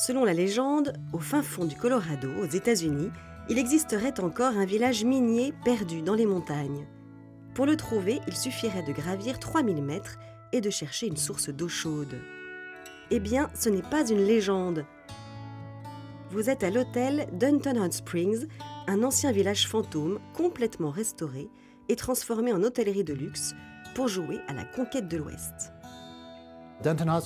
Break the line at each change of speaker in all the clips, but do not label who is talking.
Selon la légende, au fin fond du Colorado, aux États-Unis, il existerait encore un village minier perdu dans les montagnes. Pour le trouver, il suffirait de gravir 3000 mètres et de chercher une source d'eau chaude. Eh bien, ce n'est pas une légende. Vous êtes à l'hôtel Dunton Hot Springs, un ancien village fantôme complètement restauré et transformé en hôtellerie de luxe pour jouer à la conquête de l'Ouest.
Dunton Hot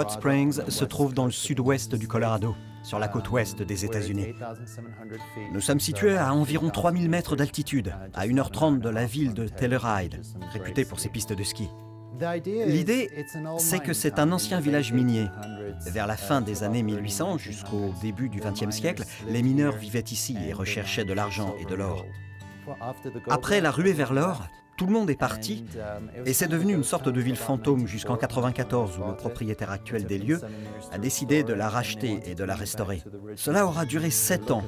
Springs se trouve dans le sud-ouest du Colorado, sur la côte ouest des États-Unis. Nous sommes situés à environ 3000 mètres d'altitude, à 1h30 de la ville de Telluride, réputée pour ses pistes de ski. L'idée, c'est que c'est un ancien village minier. Vers la fin des années 1800 jusqu'au début du XXe siècle, les mineurs vivaient ici et recherchaient de l'argent et de l'or. Après la ruée vers l'or, tout le monde est parti et c'est devenu une sorte de ville fantôme jusqu'en 1994 où le propriétaire actuel des lieux a décidé de la racheter et de la restaurer. Cela aura duré 7 ans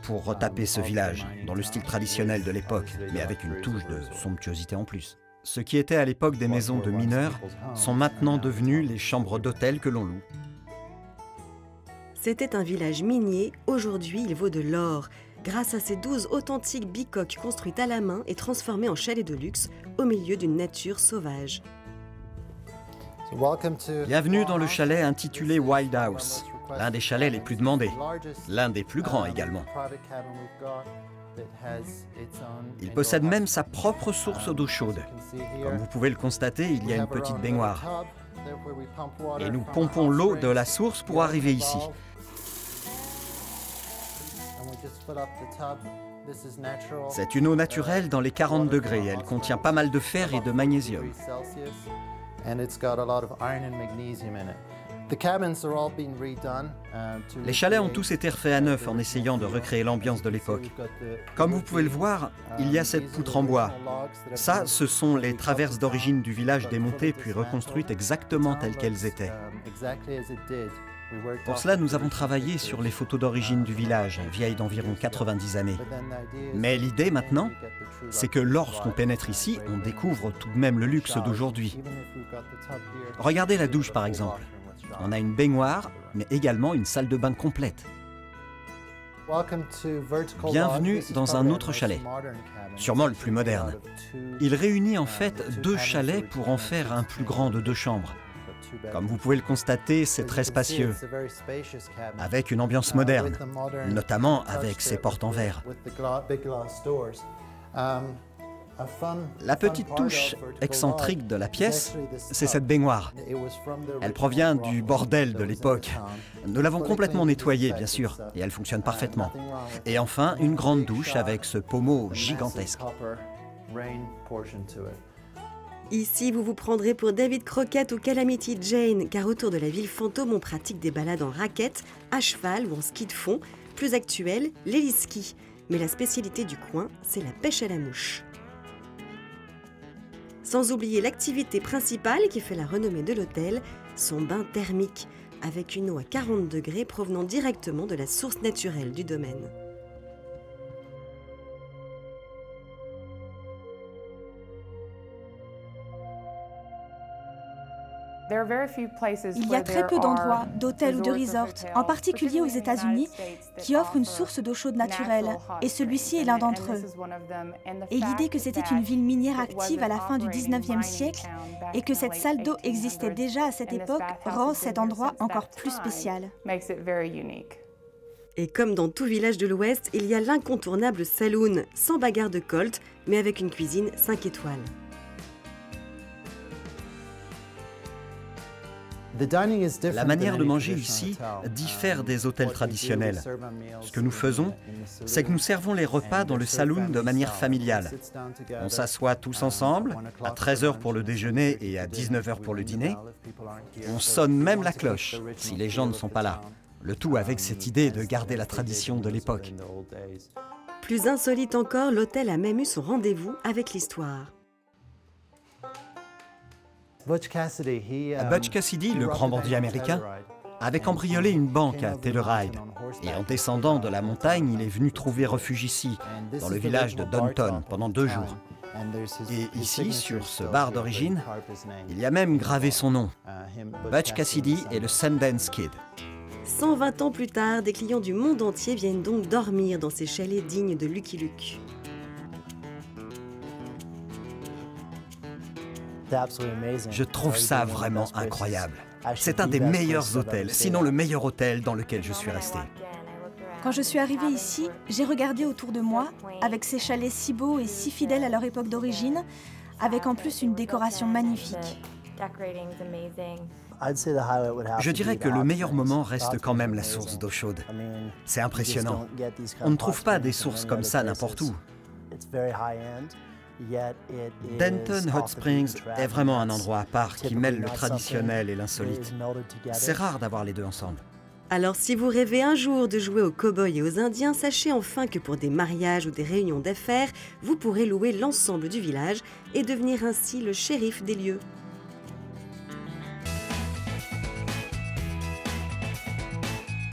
pour retaper ce village dans le style traditionnel de l'époque, mais avec une touche de somptuosité en plus. Ce qui était à l'époque des maisons de mineurs sont maintenant devenus les chambres d'hôtel que l'on loue.
C'était un village minier, aujourd'hui il vaut de l'or, grâce à ces 12 authentiques bicoques construites à la main et transformées en chalets de luxe au milieu d'une nature sauvage.
Bienvenue dans le chalet intitulé Wild House, l'un des chalets les plus demandés, l'un des plus grands également. Il possède même sa propre source d'eau chaude. Comme vous pouvez le constater, il y a une petite baignoire. Et nous pompons l'eau de la source pour arriver ici. C'est une eau naturelle dans les 40 degrés. Elle contient pas mal de fer et de magnésium. Les chalets ont tous été refaits à neuf en essayant de recréer l'ambiance de l'époque. Comme vous pouvez le voir, il y a cette poutre en bois. Ça, ce sont les traverses d'origine du village démontées puis reconstruites exactement telles qu'elles étaient. Pour cela, nous avons travaillé sur les photos d'origine du village, vieilles d'environ 90 années. Mais l'idée maintenant, c'est que lorsqu'on pénètre ici, on découvre tout de même le luxe d'aujourd'hui. Regardez la douche par exemple. On a une baignoire, mais également une salle de bain complète. Bienvenue dans un autre chalet, sûrement le plus moderne. Il réunit en fait 2 chalets pour en faire un plus grand de 2 chambres. Comme vous pouvez le constater, c'est très spacieux, avec une ambiance moderne, notamment avec ses portes en verre. La petite touche excentrique de la pièce, c'est cette baignoire. Elle provient du bordel de l'époque. Nous l'avons complètement nettoyée, bien sûr, et elle fonctionne parfaitement. Et enfin, une grande douche avec ce pommeau gigantesque.
Ici, vous vous prendrez pour David Crockett ou Calamity Jane, car autour de la ville fantôme, on pratique des balades en raquettes, à cheval ou en ski de fond. Plus actuel, l'héliski. Mais la spécialité du coin, c'est la pêche à la mouche. Sans oublier l'activité principale qui fait la renommée de l'hôtel, son bain thermique, avec une eau à 40 degrés provenant directement de la source naturelle du domaine.
Il y a très peu d'endroits, d'hôtels ou de resorts, en particulier aux États-Unis, qui offrent une source d'eau chaude naturelle, et celui-ci est l'un d'entre eux. Et l'idée que c'était une ville minière active à la fin du 19e siècle, et que cette salle d'eau existait déjà à cette époque, rend cet endroit encore plus spécial.
Et comme dans tout village de l'Ouest, il y a l'incontournable saloon, sans bagarre de colt, mais avec une cuisine 5 étoiles.
La manière de manger ici diffère des hôtels traditionnels. Ce que nous faisons, c'est que nous servons les repas dans le saloon de manière familiale. On s'assoit tous ensemble, à 13 h pour le déjeuner et à 19 h pour le dîner. On sonne même la cloche, si les gens ne sont pas là. Le tout avec cette idée de garder la tradition de l'époque.
Plus insolite encore, l'hôtel a même eu son rendez-vous avec l'histoire.
Butch Cassidy, le grand bandit américain, avait cambriolé une banque à Telluride. Et en descendant de la montagne, il est venu trouver refuge ici, dans le village de Dunton, pendant 2 jours. Et ici, sur ce bar d'origine, il y a même gravé son nom, Butch Cassidy et le Sundance Kid.
120 ans plus tard, des clients du monde entier viennent donc dormir dans ces chalets dignes de Lucky Luke.
Je trouve ça vraiment incroyable. C'est un des meilleurs hôtels, sinon le meilleur hôtel dans lequel je suis resté.
Quand je suis arrivée ici, j'ai regardé autour de moi, avec ces chalets si beaux et si fidèles à leur époque d'origine, avec en plus une décoration magnifique.
Je dirais que le meilleur moment reste quand même la source d'eau chaude. C'est impressionnant. On ne trouve pas des sources comme ça n'importe où. Denton Hot Springs est vraiment un endroit à part qui mêle le traditionnel et l'insolite. C'est rare d'avoir les deux ensemble.
Alors si vous rêvez un jour de jouer aux cow-boys et aux indiens, sachez enfin que pour des mariages ou des réunions d'affaires, vous pourrez louer l'ensemble du village et devenir ainsi le shérif des lieux.